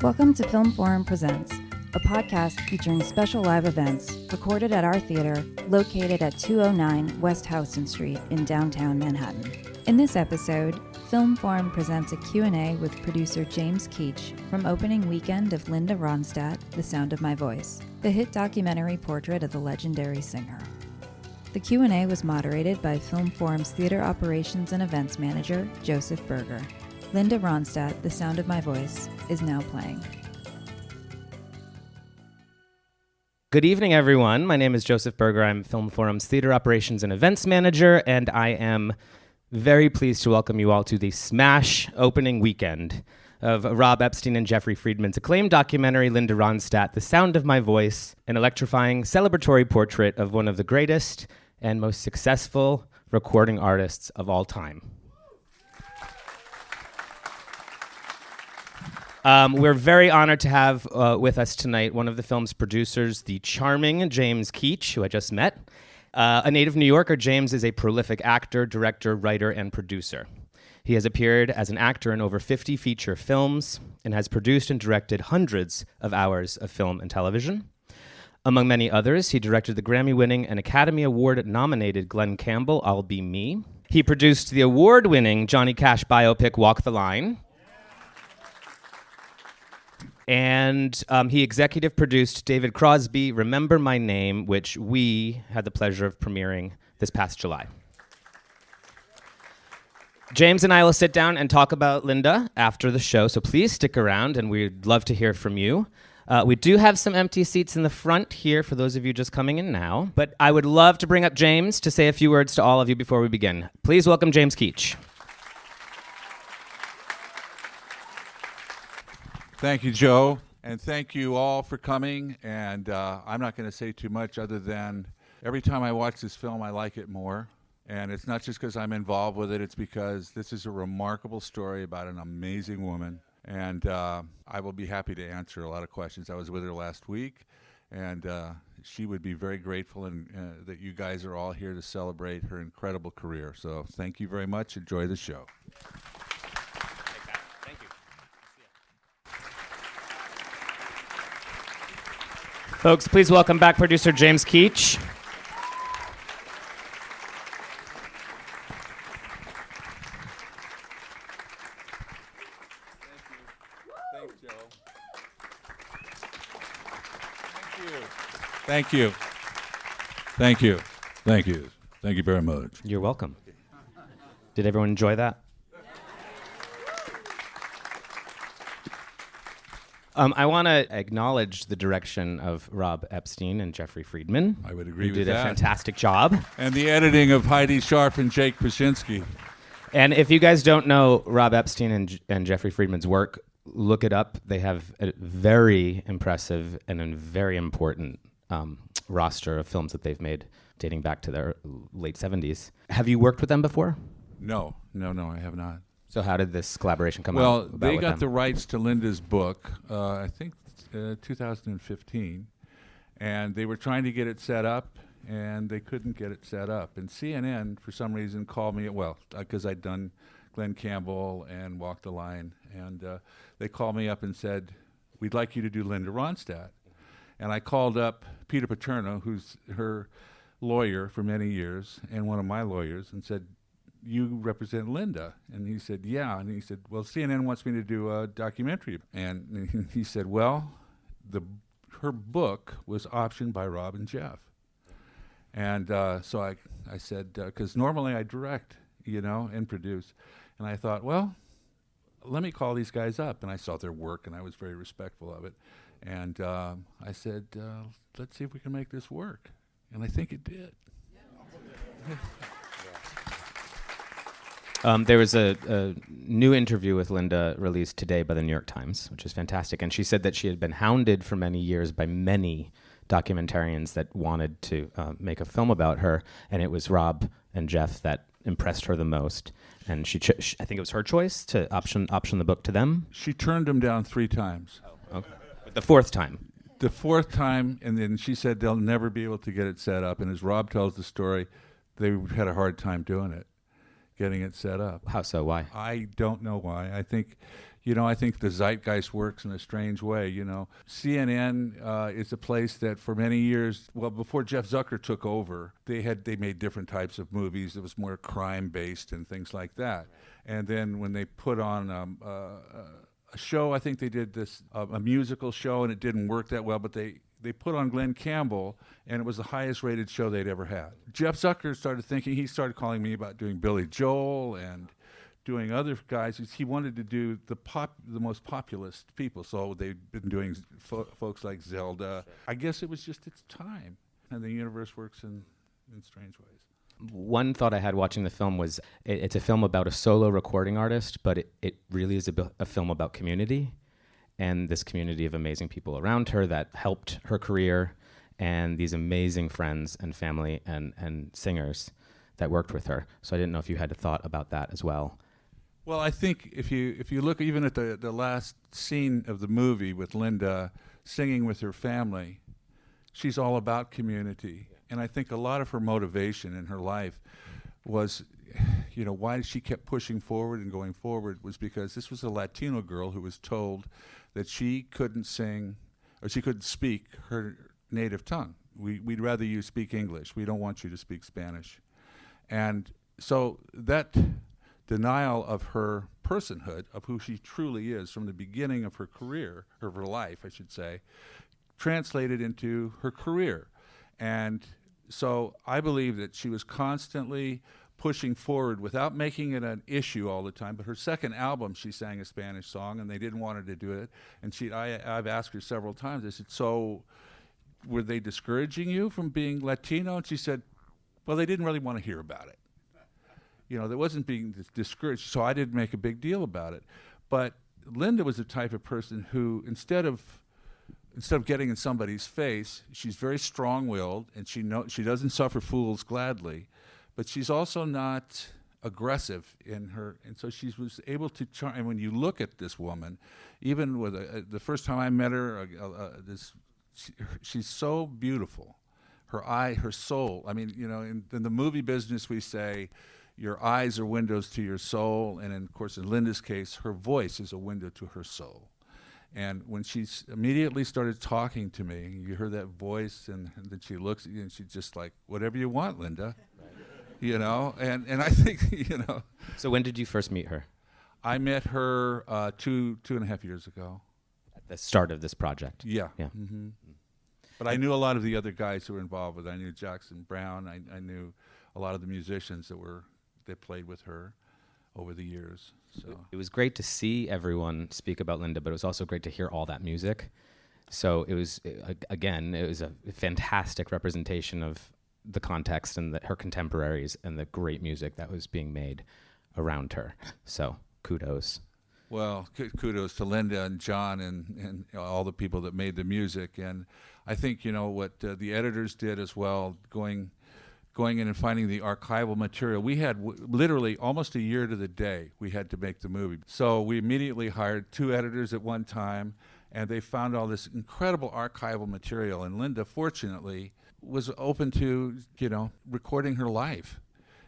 Welcome to Film Forum Presents, a podcast featuring special live events recorded at our theater located at 209 West Houston Street in downtown Manhattan. In this episode, Film Forum presents a Q&A with producer James Keach from opening weekend of Linda Ronstadt, The Sound of My Voice, the hit documentary portrait of the legendary singer. The Q&A was moderated by Film Forum's Theater Operations and Events Manager, Joseph Berger. Linda Ronstadt, The Sound of My Voice, is now playing. Good evening, everyone. My name is Joseph Berger. I'm Film Forum's Theater Operations and Events Manager, and I am very pleased to welcome you all to the smash opening weekend of Rob Epstein and Jeffrey Friedman's acclaimed documentary, Linda Ronstadt, The Sound of My Voice, an electrifying celebratory portrait of one of the greatest and most successful recording artists of all time. We're very honored to have with us tonight one of the film's producers, the charming James Keach, who I just met. A native New Yorker, James is a prolific actor, director, writer, and producer. He has appeared as an actor in over 50 feature films and has produced and directed hundreds of hours of film and television. Among many others, he directed the Grammy-winning and Academy Award-nominated Glenn Campbell, I'll Be Me. He produced the award-winning Johnny Cash biopic, Walk the Line. And he executive produced David Crosby, Remember My Name, which we had the pleasure of premiering this past July. James and I will sit down and talk about Linda after the show, so please stick around, and we'd love to hear from you. We do have some empty seats in the front here for those of you just coming in now, but I would love to bring up James to say a few words to all of you before we begin. Please welcome James Keach. Thank you, Joe, and thank you all for coming. And I'm not going to say too much other than every time I watch this film, I like it more. And it's not just because I'm involved with it, it's because this is a remarkable story about an amazing woman. And I will be happy to answer a lot of questions. I was with her last week, and she would be very grateful that you guys are all here to celebrate her incredible career. So thank you very much. Enjoy the show. Folks, please welcome back producer James Keach. Thanks, Joe. Thank you. Thank you. Thank you. Thank you very much. You're welcome. Did everyone enjoy that? I want to acknowledge the direction of Rob Epstein and Jeffrey Friedman. I would agree with that. Who did a fantastic job. And the editing of Heidi Scharf and Jake Paczynski. And if you guys don't know Rob Epstein and Jeffrey Friedman's work, look it up. They have a very impressive and a very important roster of films that they've made dating back to their late 70s. Have you worked with them before? No, I have not. So how did this collaboration come out? Well, they got the rights to Linda's book, I think 2015, and they were trying to get it set up, and they couldn't get it set up. And CNN, for some reason, called me, because I'd done Glenn Campbell and Walk the Line, and they called me up and said, we'd like you to do Linda Ronstadt. And I called up Peter Paterno, who's her lawyer for many years, and one of my lawyers, and said, you represent Linda? And he said, yeah. And he said, well, CNN wants me to do a documentary. And he said, well, her book was optioned by Rob and Jeff. And so I said, because normally I direct, and produce. And I thought, well, let me call these guys up. And I saw their work, and I was very respectful of it. And I said, let's see if we can make this work. And I think it did. Yeah. There was a new interview with Linda released today by the New York Times, which is fantastic. And she said that she had been hounded for many years by many documentarians that wanted to make a film about her. And it was Rob and Jeff that impressed her the most. And I think it was her choice to option the book to them. She turned him down 3 times. Oh, okay. But the 4th time. The 4th time, and then she said they'll never be able to get it set up. And as Rob tells the story, they had a hard time doing it. getting it set up. How so? Why? I don't know why. I think the zeitgeist works in a strange way. CNN is a place that for many years, well, before Jeff Zucker took over, they made different types of movies. It was more crime-based and things like that. And then when they put on a show, I think they did this a musical show, and it didn't work that well, but they put on Glenn Campbell, and it was the highest rated show they'd ever had. Jeff Zucker he started calling me about doing Billy Joel and doing other guys. He wanted to do the most populist people, so they've been doing folks like Zelda. Sure. I guess it was just its time, and the universe works in strange ways. One thought I had watching the film was it's a film about a solo recording artist, but it really is a film about community, and this community of amazing people around her that helped her career, and these amazing friends and family and singers that worked with her. So I didn't know if you had a thought about that as well. Well, I think if you look even at the last scene of the movie with Linda singing with her family, she's all about community. And I think a lot of her motivation in her life was, why she kept pushing forward and going forward was because this was a Latino girl who was told that she couldn't sing or she couldn't speak her native tongue. We'd rather you speak English. We don't want you to speak Spanish. And so that denial of her personhood, of who she truly is from the beginning of her career, of her life, I should say, translated into her career. And so I believe that she was constantly pushing forward without making it an issue all the time. But her second album, she sang a Spanish song, and they didn't want her to do it. And I've asked her several times, I said, so were they discouraging you from being Latino? And she said, well, they didn't really want to hear about it. There wasn't being discouraged, so I didn't make a big deal about it. But Linda was the type of person who, instead of getting in somebody's face, she's very strong-willed, and she doesn't suffer fools gladly, but she's also not aggressive in her, and so she was able to charm. And when you look at this woman, even with the first time I met her, she's so beautiful. Her eye, her soul. I mean, in the movie business, we say your eyes are windows to your soul, and of course, in Linda's case, her voice is a window to her soul. And when she immediately started talking to me, you heard that voice, and then she looks at you, and she's just like, whatever you want, Linda. And I think, So when did you first meet her? I met her 2.5 years ago. At the start of this project? Yeah. Yeah. Mm-hmm. But I knew a lot of the other guys who were involved with it. I knew Jackson Brown. I knew a lot of the musicians that played with her over the years. So it was great to see everyone speak about Linda, but it was also great to hear all that music. So it was, again, it was a fantastic representation of the context and her contemporaries and the great music that was being made around her. So kudos. Well, kudos to Linda and John and all the people that made the music. And I think, what the editors did as well, going in and finding the archival material. We had literally almost a year to the day we had to make the movie. So we immediately hired 2 editors at one time, and they found all this incredible archival material. And Linda, fortunately, was open to, recording her live.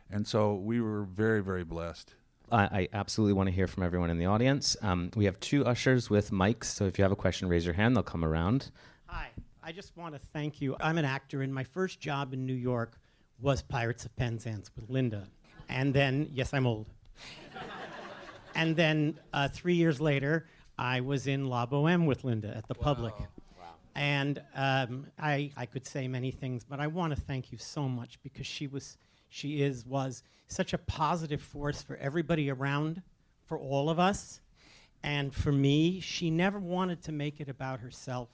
And so we were very, very blessed. I absolutely want to hear from everyone in the audience. We have 2 ushers with mics, so if you have a question, raise your hand. They'll come around. Hi. I just want to thank you. I'm an actor, and my first job in New York was Pirates of Penzance with Linda. And then, yes, I'm old. And then 3 years later, I was in La Boheme with Linda at the Public. Wow. And I could say many things, but I want to thank you so much because she was such a positive force for everybody around, for all of us. And for me, she never wanted to make it about herself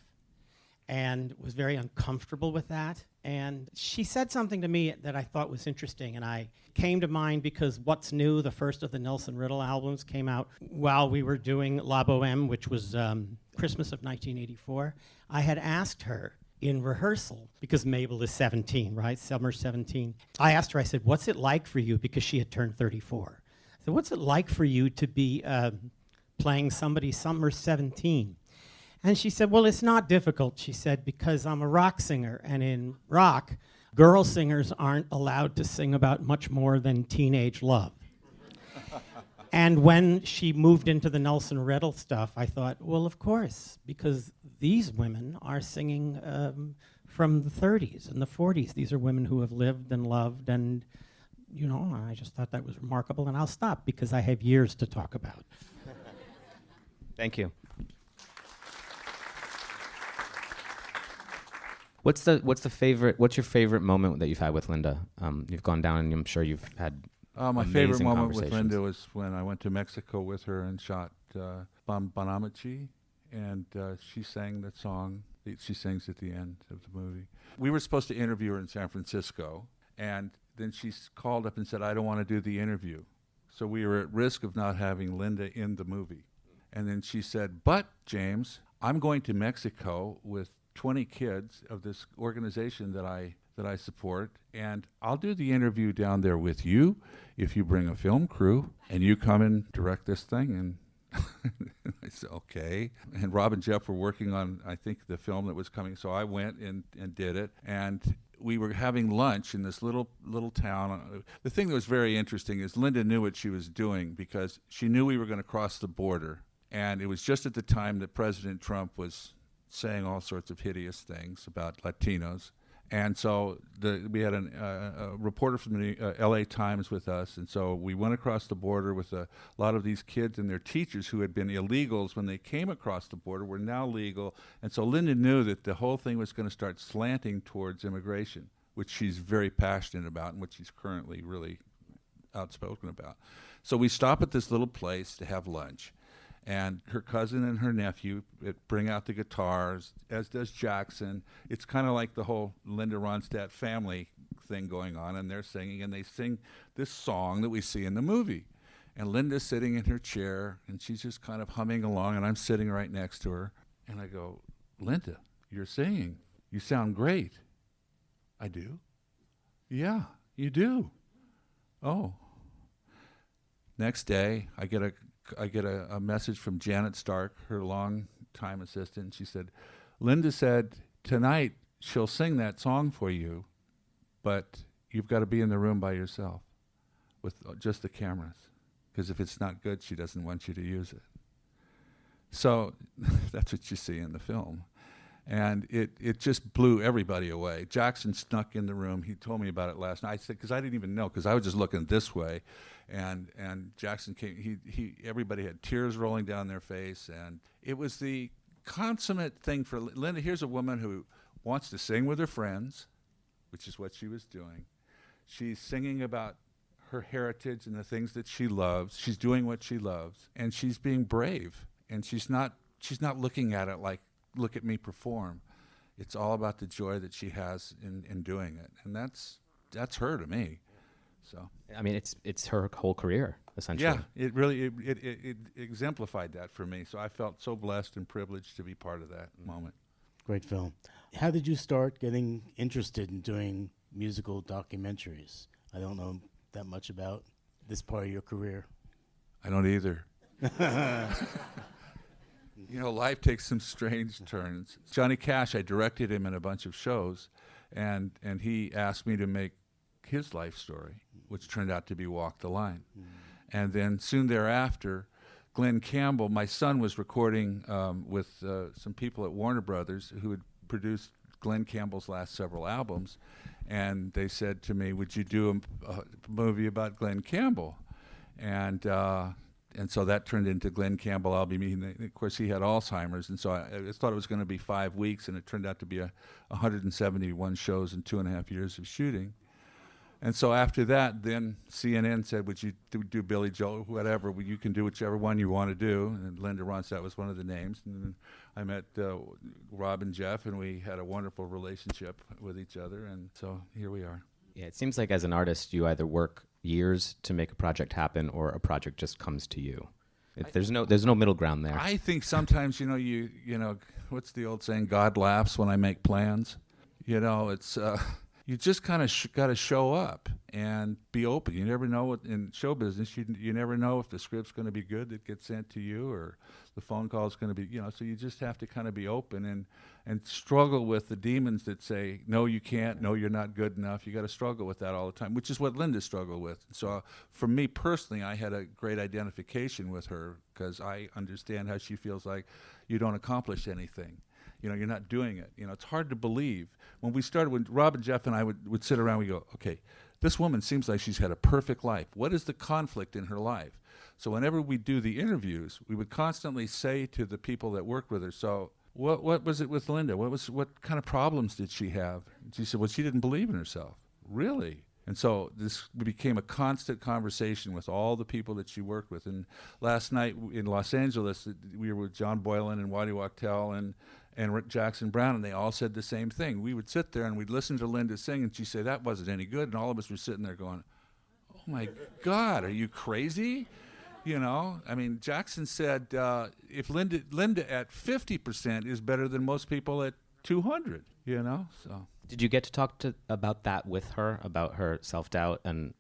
and was very uncomfortable with that. And she said something to me that I thought was interesting, and I came to mind because What's New, the first of the Nelson Riddle albums, came out while we were doing La Boheme, which was Christmas of 1984. I had asked her in rehearsal, because Mabel is 17, right? Summer 17. I asked her, I said, what's it like for you, because she had turned 34. I said, what's it like for you to be playing somebody Summer 17? And she said, well, it's not difficult, she said, because I'm a rock singer, and in rock, girl singers aren't allowed to sing about much more than teenage love. And when she moved into the Nelson Riddle stuff, I thought, well, of course, because these women are singing from the 30s and the 40s. These are women who have lived and loved, and, I just thought that was remarkable. And I'll stop because I have years to talk about. Thank you. What's your favorite moment that you've had with Linda? You've gone down, and I'm sure you've had my favorite amazing moment with conversations. Linda was when I went to Mexico with her and shot Bonamici, and she sang that song that she sings at the end of the movie. We were supposed to interview her in San Francisco, and then she called up and said, I don't want to do the interview. So we were at risk of not having Linda in the movie. And then she said, but, James, I'm going to Mexico with 20 kids of this organization that I support, and I'll do the interview down there with you if you bring a film crew and you come and direct this thing. And I said, okay. And Rob and Jeff were working on, I think, the film that was coming, so I went and did it. And we were having lunch in this little town. The thing that was very interesting is Linda knew what she was doing because she knew we were going to cross the border. And it was just at the time that President Trump was saying all sorts of hideous things about Latinos. And so we had a reporter from the LA Times with us, and so we went across the border with a lot of these kids and their teachers who had been illegals when they came across the border were now legal. And so Linda knew that the whole thing was going to start slanting towards immigration, which she's very passionate about and which she's currently really outspoken about. So we stop at this little place to have lunch. And her cousin and her nephew bring out the guitars, as does Jackson. It's kind of like the whole Linda Ronstadt family thing going on, and they're singing, and they sing this song that we see in the movie. And Linda's sitting in her chair, and she's just kind of humming along, and I'm sitting right next to her. And I go, Linda, you're singing. You sound great. I do? Yeah, you do. Oh. Next day, I get a message from Janet Stark, her long-time assistant. She said, Linda said, tonight she'll sing that song for you, but you've got to be in the room by yourself with just the cameras, because if it's not good, she doesn't want you to use it. So that's what you see in the film. And it just blew everybody away. Jackson snuck in the room. He told me about it last night. I said, because I didn't even know, because I was just looking this way. And Jackson came, everybody had tears rolling down their face. And it was the consummate thing for Linda. Here's a woman who wants to sing with her friends, which is what she was doing. She's singing about her heritage and the things that she loves. She's doing what she loves. And she's being brave. And she's not looking at it like, look at me perform. It's all about the joy that she has in doing it. And that's her to me. So I mean, it's her whole career, essentially. yeah, it really it exemplified that for me. So I felt so blessed and privileged to be part of that moment. Great film. How did you start getting interested in doing musical documentaries? I don't know that much about this part of your career. I don't either. Life takes some strange turns. Johnny Cash, I directed him in a bunch of shows, and he asked me to make his life story, which turned out to be Walk the Line. And then soon thereafter, Glenn Campbell, my son was recording with some people at Warner Brothers who had produced Glenn Campbell's last several albums, and they said to me, would you do a movie about Glenn Campbell? And so that turned into Glenn Campbell, I'll Be Me. And of course, he had Alzheimer's, and so I thought it was going to be 5 weeks, and it turned out to be 171 shows and 2.5 years of shooting. And so after that, then CNN said, would you do Billy Joel, whatever, you can do whichever one you want to do. And Linda Ronstadt was one of the names. And then I met Rob and Jeff, and we had a wonderful relationship with each other. And so here we are. Yeah, it seems like as an artist, you either work years to make a project happen, or a project just comes to you. There's no middle ground there. I think sometimes, what's the old saying? God laughs when I make plans. It's you just kind of got to show up and be open. You never know what in show business. You never know if the script's going to be good that gets sent to you, or the phone call is going to be, so you just have to kind of be open and struggle with the demons that say, no, you can't, no, you're not good enough. You got to struggle with that all the time, which is what Linda struggled with. So for me personally, I had a great identification with her because I understand how she feels like you don't accomplish anything. You're not doing it. It's hard to believe. When Rob and Jeff and I would sit around, we go, okay, this woman seems like she's had a perfect life. What is the conflict in her life? So whenever we do the interviews, we would constantly say to the people that worked with her, so what was it with Linda? What kind of problems did she have? And she said, well, she didn't believe in herself. Really? And so this became a constant conversation with all the people that she worked with. And last night in Los Angeles, we were with John Boylan and Waddy Wachtel and Jackson Browne, and they all said the same thing. We would sit there and we'd listen to Linda sing, and she'd say, that wasn't any good. And all of us were sitting there going, oh, my God, are you crazy? Jackson said, if Linda at 50% is better than most people at 200, so. Did you get to talk about that with her, about her self-doubt and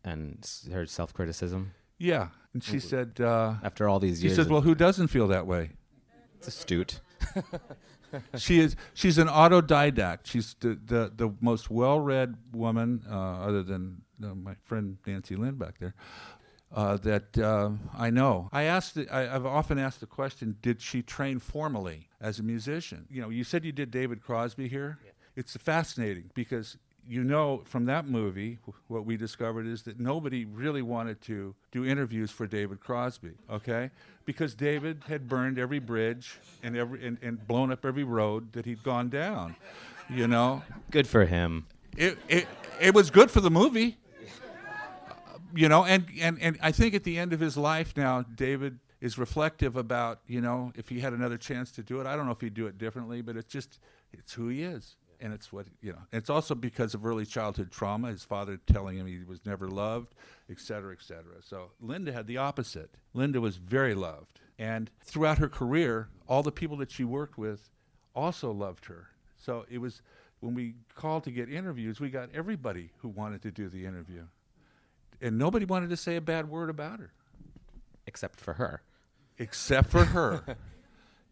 her self-criticism? Yeah, and she said... after all these years... She said, well, who doesn't feel that way? It's astute. She's an autodidact. She's the most well-read woman, other than my friend Nancy Lynn back there, that I know. I've often asked the question, did she train formally as a musician? You said you did David Crosby here. Yeah. It's fascinating because from that movie, what we discovered is that nobody really wanted to do interviews for David Crosby, okay? Because David had burned every bridge and blown up every road that he'd gone down, Good for him. It was good for the movie, and I think at the end of his life now, David is reflective about, if he had another chance to do it. I don't know if he'd do it differently, but it's who he is. And it's what, it's also because of early childhood trauma, his father telling him he was never loved, et cetera, et cetera. So Linda had the opposite. Linda was very loved. And throughout her career, all the people that she worked with also loved her. So it was, when we called to get interviews, we got everybody who wanted to do the interview. And nobody wanted to say a bad word about her. Except for her. Except for her.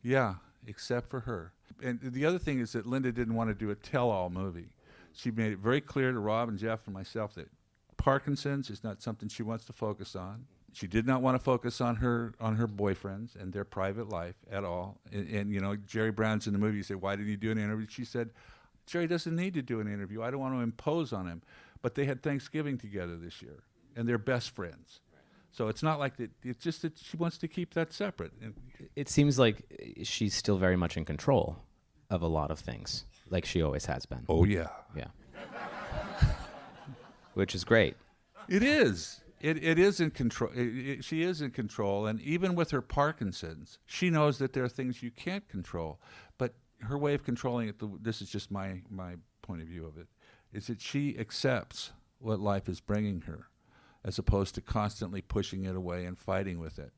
Yeah, except for her. And the other thing is that Linda didn't want to do a tell-all movie. She made it very clear to Rob and Jeff and myself that Parkinson's is not something she wants to focus on. She did not want to focus on her boyfriends and their private life at all. And Jerry Brown's in the movie. You say, why didn't you do an interview? She said, Jerry doesn't need to do an interview. I don't want to impose on him. But they had Thanksgiving together this year, and they're best friends. So it's not like that. It's just that she wants to keep that separate. It seems like she's still very much in control of a lot of things, like she always has been. Oh, yeah. Yeah. Which is great. It is. It is in control. She is in control. And even with her Parkinson's, she knows that there are things you can't control. But her way of controlling it, this is just my point of view of it, is that she accepts what life is bringing her, as opposed to constantly pushing it away and fighting with it.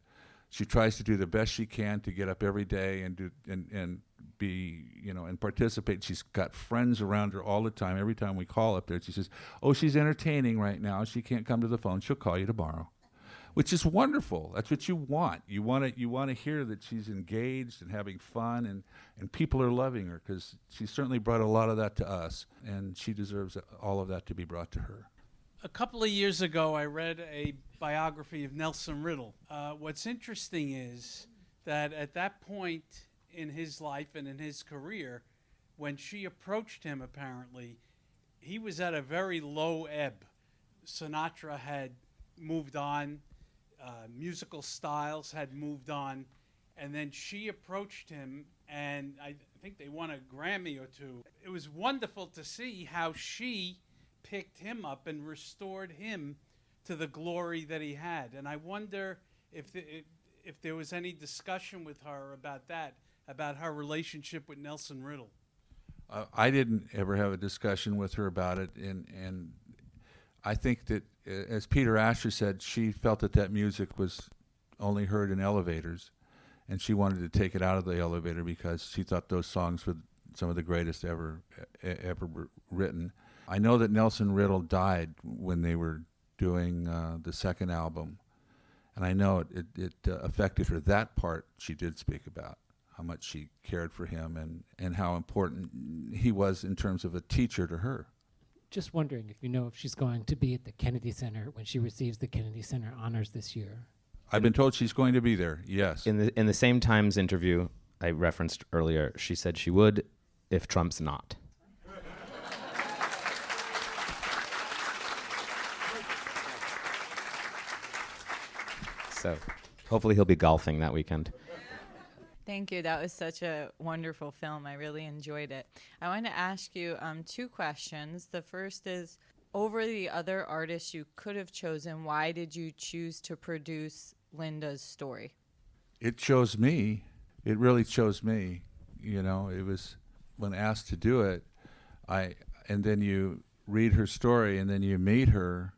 She tries to do the best she can to get up every day and do and be, and participate. She's got friends around her all the time. Every time we call up there, she says, oh, she's entertaining right now. She can't come to the phone. She'll call you tomorrow, which is wonderful. That's what you want. You want to hear that she's engaged and having fun, and people are loving her, because she certainly brought a lot of that to us, and she deserves all of that to be brought to her. A couple of years ago, I read a biography of Nelson Riddle. What's interesting is that at that point in his life and in his career, when she approached him, apparently, he was at a very low ebb. Sinatra had moved on, musical styles had moved on, and then she approached him, and I think they won a Grammy or two. It was wonderful to see how she picked him up and restored him to the glory that he had. And I wonder if there was any discussion with her about that, about her relationship with Nelson Riddle. I didn't ever have a discussion with her about it, and I think that, as Peter Asher said, she felt that music was only heard in elevators, and she wanted to take it out of the elevator because she thought those songs were some of the greatest ever written. I know that Nelson Riddle died when they were doing the second album, and I know it affected her. That part she did speak about, how much she cared for him and how important he was in terms of a teacher to her. Just wondering if you know if she's going to be at the Kennedy Center when she receives the Kennedy Center honors this year. I've been told she's going to be there, yes. In the same Times interview I referenced earlier, she said she would if Trump's not. So hopefully he'll be golfing that weekend. Thank you. That was such a wonderful film. I really enjoyed it. I want to ask you 2 questions. The first is, over the other artists you could have chosen, why did you choose to produce Linda's story? It chose me. It really chose me. You know, it was when asked to do it, and then you read her story and then you meet her.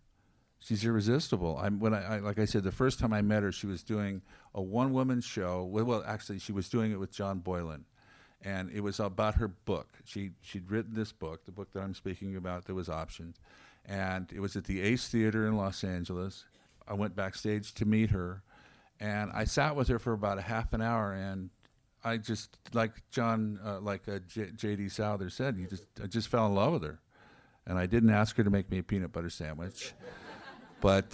She's irresistible. Like I said, the first time I met her, she was doing a one-woman show. Well, actually, she was doing it with John Boylan, and it was about her book. She'd written this book, the book that I'm speaking about, that was optioned, and it was at the Ace Theater in Los Angeles. I went backstage to meet her, and I sat with her for about a half an hour, and I just, like John, J.D. Souther said, I just fell in love with her, and I didn't ask her to make me a peanut butter sandwich. But,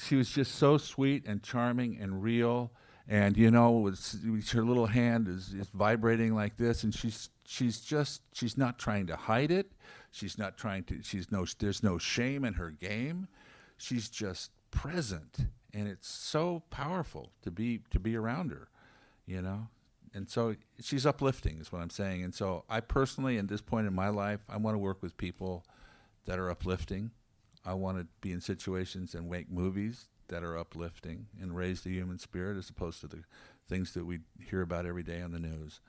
she was just so sweet and charming and real. And, her little hand is vibrating like this. And she's not trying to hide it. There's no shame in her game. She's just present. And it's so powerful to be around her, And so she's uplifting is what I'm saying. And so I personally, at this point in my life, I want to work with people that are uplifting. I want to be in situations and make movies that are uplifting and raise the human spirit as opposed to the things that we hear about every day on the news.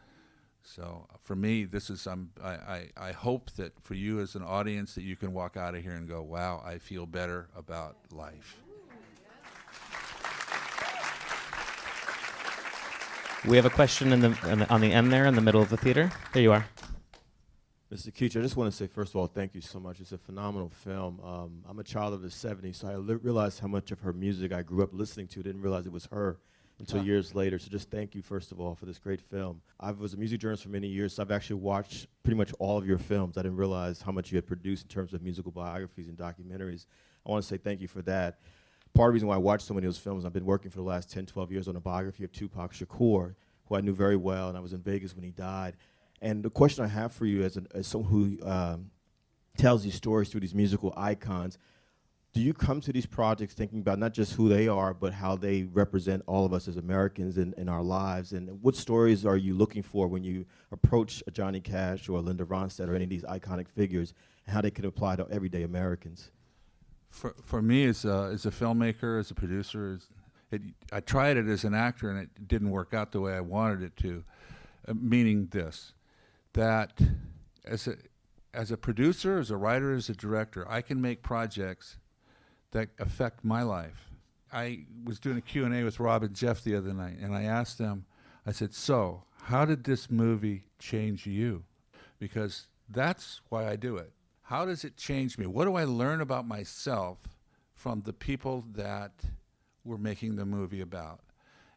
So for me, this is I hope that for you as an audience that you can walk out of here and go, wow, I feel better about life. We have a question on the end there in the middle of the theater. There you are. Mr. Keach, I just want to say, first of all, thank you so much. It's a phenomenal film. I'm a child of the 70s, so I realized how much of her music I grew up listening to. Didn't realize it was her until years later. So just thank you, first of all, for this great film. I was a music journalist for many years, so I've actually watched pretty much all of your films. I didn't realize how much you had produced in terms of musical biographies and documentaries. I want to say thank you for that. Part of the reason why I watched so many of those films, I've been working for the last 10, 12 years on a biography of Tupac Shakur, who I knew very well, and I was in Vegas when he died. And the question I have for you as someone who tells these stories through these musical icons, do you come to these projects thinking about not just who they are, but how they represent all of us as Americans in our lives? And what stories are you looking for when you approach a Johnny Cash or a Linda Ronstadt or any of these iconic figures, and how they can apply to everyday Americans? For me, as a filmmaker, as a producer, I tried it as an actor, and it didn't work out the way I wanted it to, meaning this. That as a producer, as a writer, as a director, I can make projects that affect my life. I was doing a Q&A with Rob and Jeff the other night, and I asked them, I said, so how did this movie change you? Because that's why I do it. How does it change me? What do I learn about myself from the people that we're making the movie about?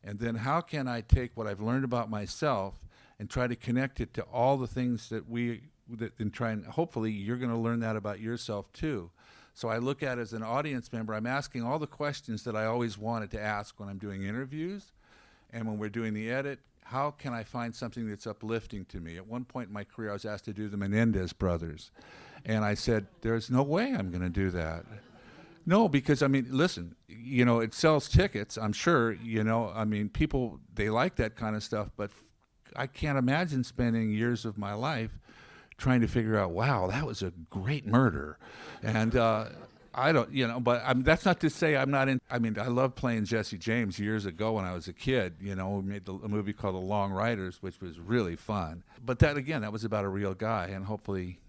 And then how can I take what I've learned about myself and try to connect it to all the things and try and hopefully you're going to learn that about yourself too. So I look at it as an audience member, I'm asking all the questions that I always wanted to ask when I'm doing interviews and when we're doing the edit. How can I find something that's uplifting to me? At one point in my career, I was asked to do the Menendez brothers. And I said, there's no way I'm going to do that. No, because, listen, it sells tickets, I'm sure, people, they like that kind of stuff, but I can't imagine spending years of my life trying to figure out, wow, that was a great murder. And I don't, but that's not to say I'm not in, I love playing Jesse James years ago when I was a kid, we made a movie called The Long Riders, which was really fun. But that was about a real guy, and hopefully,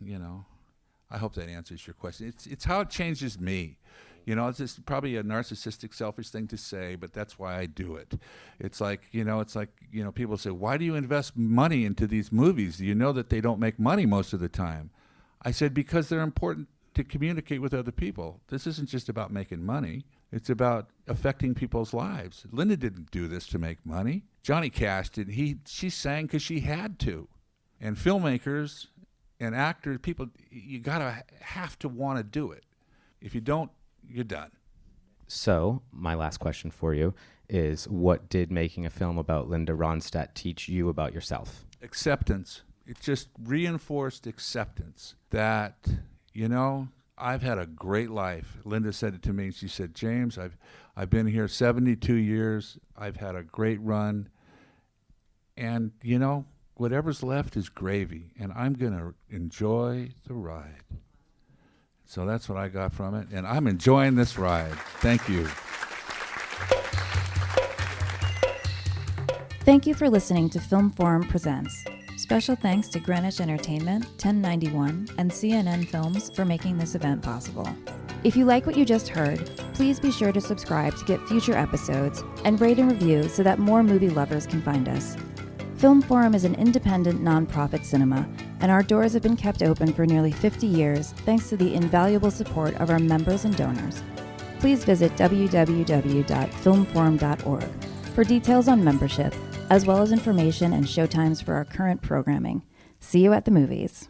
I hope that answers your question. It's how it changes me. It's just probably a narcissistic, selfish thing to say, but that's why I do it. It's like people say, why do you invest money into these movies? You know that they don't make money most of the time. I said, because they're important to communicate with other people. This isn't just about making money. It's about affecting people's lives. Linda didn't do this to make money. Johnny Cash did. She sang because she had to. And filmmakers and actors, people, you have to want to do it. If you don't, you're done. So, my last question for you is, what did making a film about Linda Ronstadt teach you about yourself? Acceptance. It just reinforced acceptance that, I've had a great life. Linda said it to me. She said, James, I've been here 72 years. I've had a great run. And, whatever's left is gravy. And I'm going to enjoy the ride. So that's what I got from it. And I'm enjoying this ride. Thank you. Thank you for listening to Film Forum Presents. Special thanks to Greenwich Entertainment, 1091, and CNN Films for making this event possible. If you like what you just heard, please be sure to subscribe to get future episodes and rate and review so that more movie lovers can find us. Film Forum is an independent nonprofit cinema, and our doors have been kept open for nearly 50 years thanks to the invaluable support of our members and donors. Please visit www.filmforum.org for details on membership, as well as information and showtimes for our current programming. See you at the movies.